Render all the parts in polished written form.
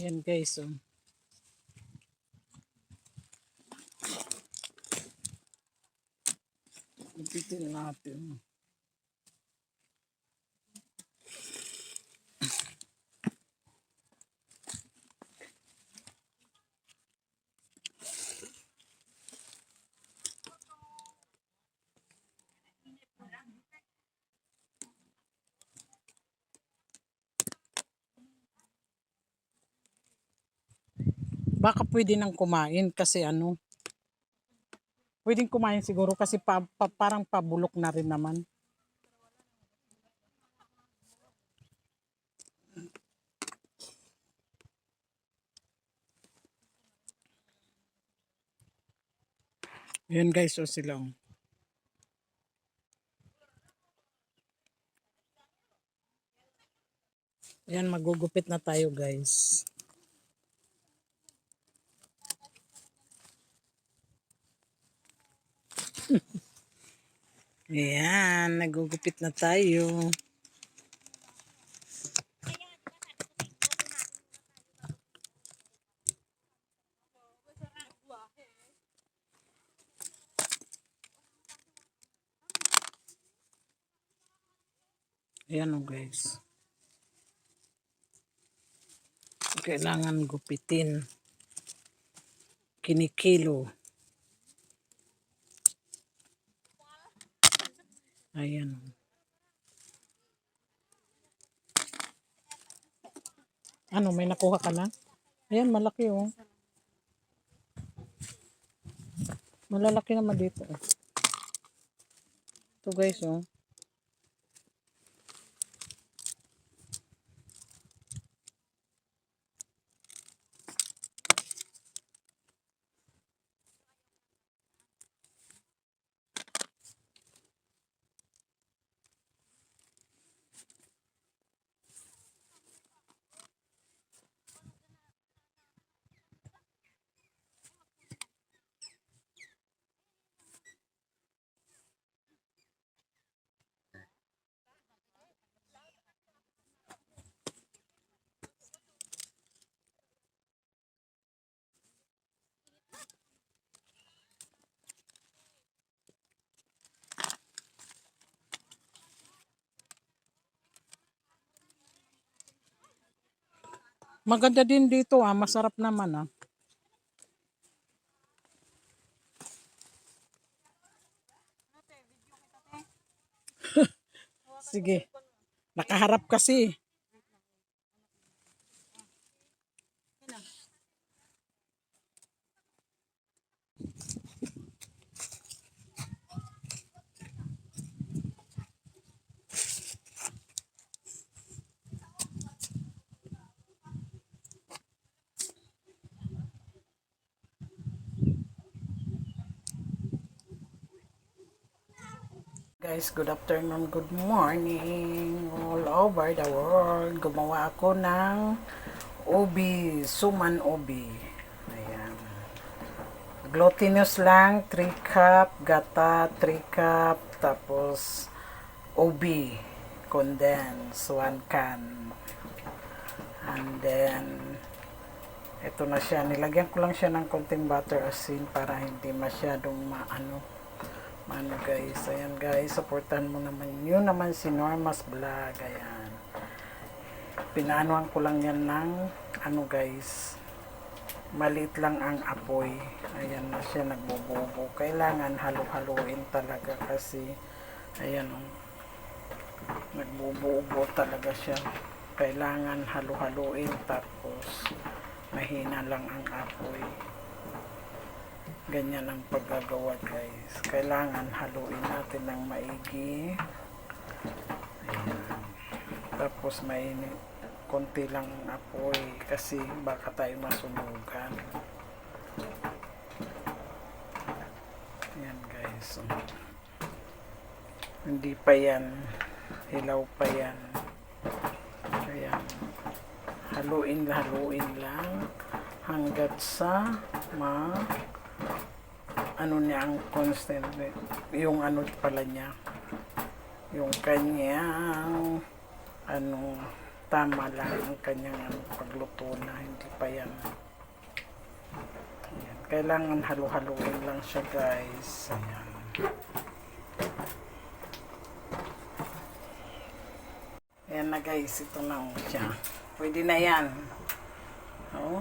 Yan guys, oh. Gupitin natin. Baka pwede nang kumain kasi pwedeng kumain siguro kasi parang pabulok na rin naman. Yan guys, so sila. Oh. Yan, magugupit na tayo guys. Ayan, nagugupit na tayo. Ayan o guys. Kailangan gupitin. Kinikilo. Ayan o. Ano, may nakuha ka na? Ayan, malaki o. Malalaki naman dito. Ito guys o. Maganda din dito masarap naman Sige. Nakaharap kasi. Guys, good afternoon, good morning all over the world. Gumawa ako ng ubi, suman ubi. Ayan. Glutinous lang, 3 cup, gata, 3 cup, tapos ubi, condense, 1 can. And then, ito na siya. Nilagyan ko lang siya ng konting butter asin para hindi masyadong ano guys, ayan guys, supportan mo naman yun naman si Norma's Vlog. Ayan, pinaanuan ko lang yan ng guys, maliit lang ang apoy. Ayan na siya, nagbububo. Kailangan halo-haluin talaga kasi ayan nagbububo talaga siya. Kailangan halo-haluin, tapos mahina lang ang apoy. Ganyan ang paggagawa guys. Kailangan haluin natin ng maigi. Ayan. Tapos mainit. Konti lang ang apoy kasi baka tayo masunugan. Ayan guys. Hindi pa yan. Hilaw pa yan. Ayan. Haluin lang hanggat sa niya ang constant, yung pala niya, yung kanyang tama lang ang kanyang pagluto na, hindi pa yan. Ayan. Kailangan halo-haloin lang siya guys. Ayan. Ayan na guys, ito na siya. Pwede na yan. Oh.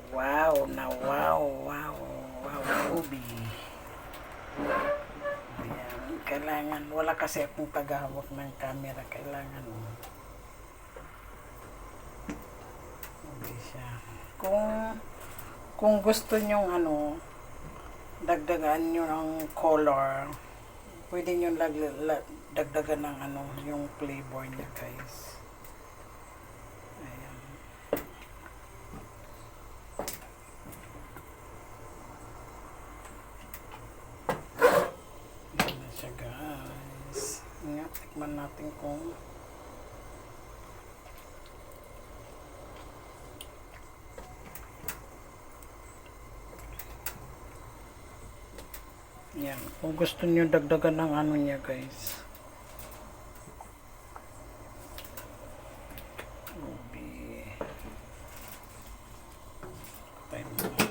Wow, na wow, wow, wow, ubi. Ayan, kailangan, wala kasi akong tagahawak ng camera, kailangan ubi siya. Kung gusto nyong dagdagan nyo ng color, pwede nyo dagdagan ng yung flavor niya guys. Ayan. Ayan na siya guys. Nga, tikman natin kung yan. Kung gusto niyo dagdagan ng niya guys. Ubi. Tayo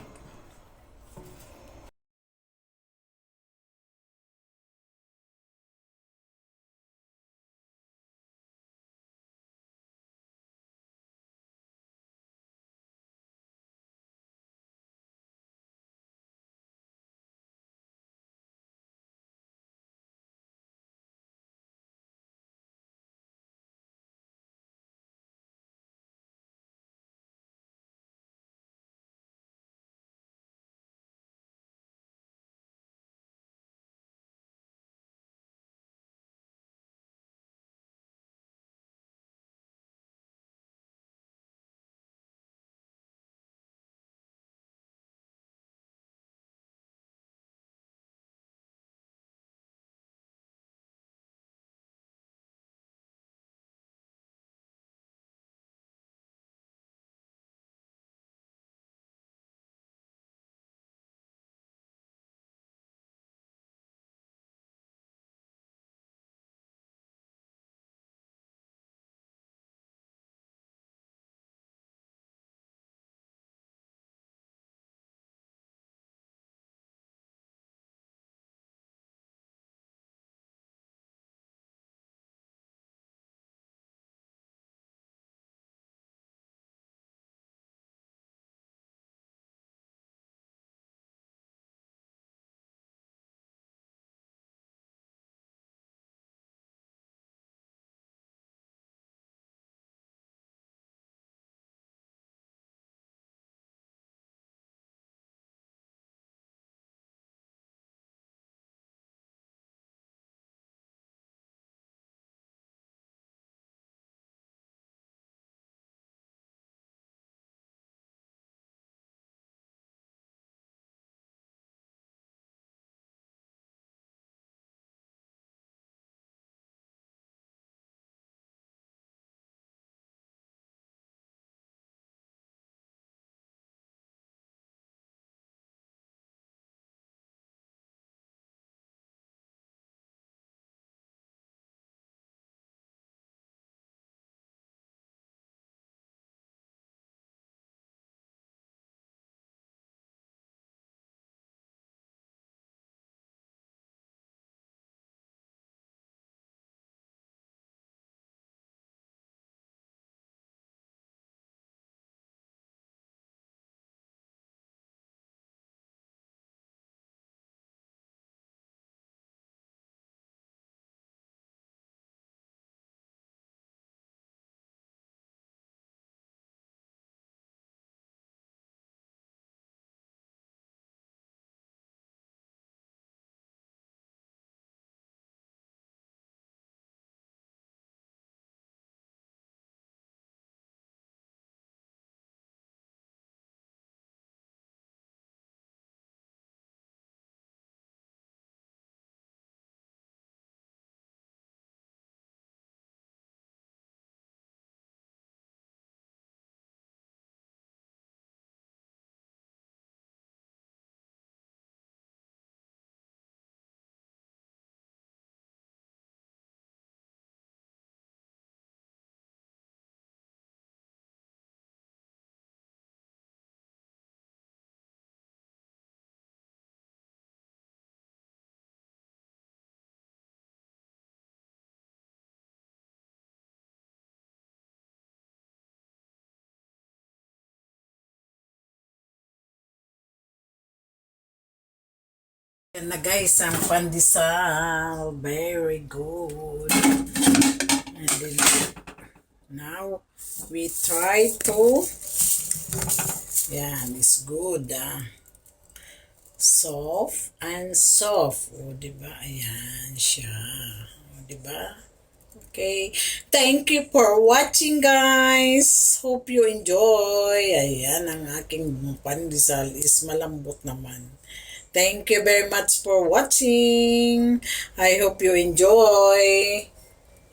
Yan na guys, ang pandesal. Very good. And then, now, we try to, yan, it's good. Soft and soft. O, diba? Ayan siya. O, diba? Okay. Thank you for watching, guys. Hope you enjoy. Ayan, ang aking pandesal is malambot naman. Thank you very much for watching. I hope you enjoy.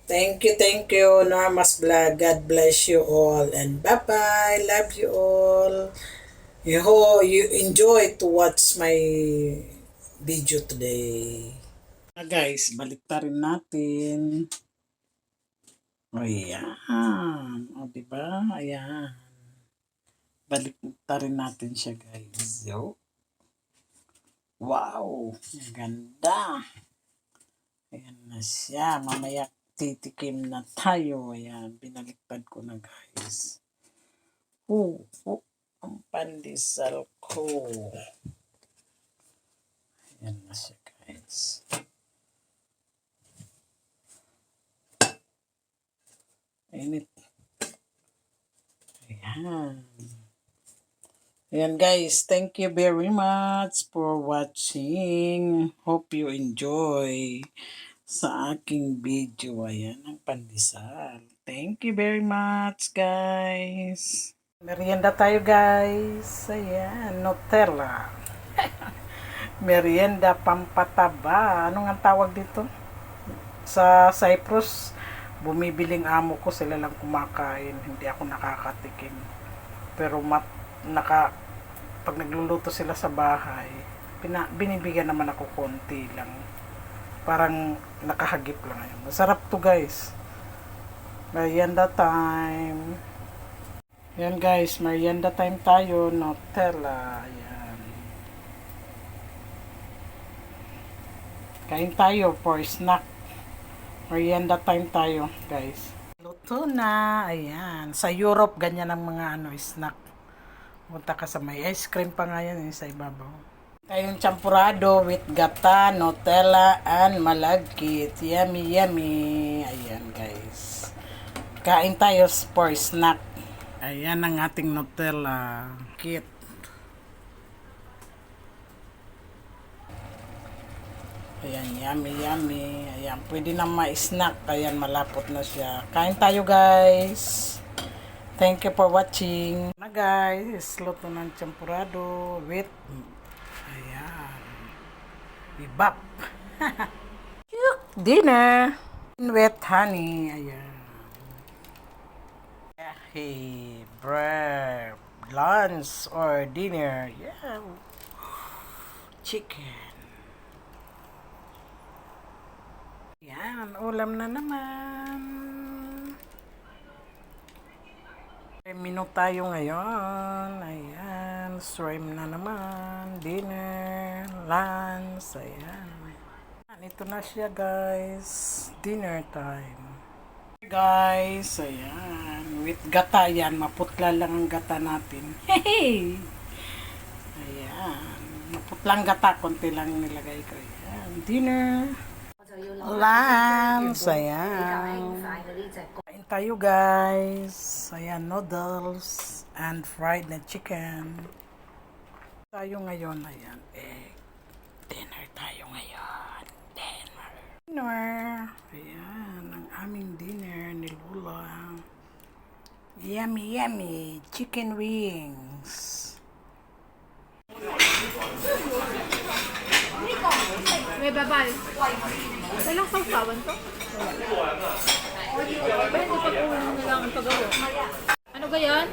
Thank you, Norma's Vlog. God bless you all. And bye-bye. Love you all. I hope you enjoy to watch my video today. Guys, baliktarin natin. Ayan. O, diba? Ayan. Baliktarin natin siya, guys. Yo. Wow. Ang ganda. Ayan na siya. Mamaya titikim na tayo. Ayan. Binaliktad ko na, guys. Ang pandesal ko. Ayan na siya, guys. Init. Ayan. Ayan guys, thank you very much for watching. Hope you enjoy sa aking video. Ayan, ang pandesal. Thank you very much guys. Merienda tayo guys. Ayan, Nutella. Merienda pampataba. Anong ang tawag dito? Sa Cyprus, bumibiling amo ko, sila lang kumakain. Hindi ako nakakatikim. Pero pag nagluluto sila sa bahay, binibigyan naman ako konti lang. Parang nakahagip lang yun. Masarap to guys. Merienda time. Yan guys, merienda time tayo. Nutella. Yan. Kain tayo for snack. Merienda time tayo guys. Luto na. Ayan. Sa Europe, ganyan ang mga snack. Punta ka sa may ice cream pa nga yan sa ibabaw. Tayong champurado with gata, Nutella, and malagkit. Yummy, yummy. Ayan guys. Kain tayo for snack. Ayan ang ating Nutella. Kit. Ayan, yummy, yummy. Ayan, pwede na ma-snack. Ayan, malapot na siya. Kain tayo guys. Thank you for watching. Na guys, luto ng champurado with ayan, bibap. Dinner with honey. Ayan. Hey, bread, lunch or dinner. Yeah. Chicken. Ayan, ulam na naman. Menu tayo ngayon. Ayan, shrimp na naman. Dinner, lunch. Ayan. Ito na siya guys. Dinner time. Guys, ayan. With gata yan. Maputla lang ang gata natin. Hey! Ayan. Maputlang gata. Konti lang nilagay ko. Ayan. Dinner. Lunch. Ayan. Kain tayo guys. Ayan, noodles and fried na chicken. Tayo ngayon, ayan, egg. Dinner tayo ngayon. Dinner. Ayan, ang aming dinner ni Lula. Yummy, yummy. Chicken wings. May babal. Walang sausawan to? Pwede pag-uwi na lang ang pag-awa. Ano ba yan?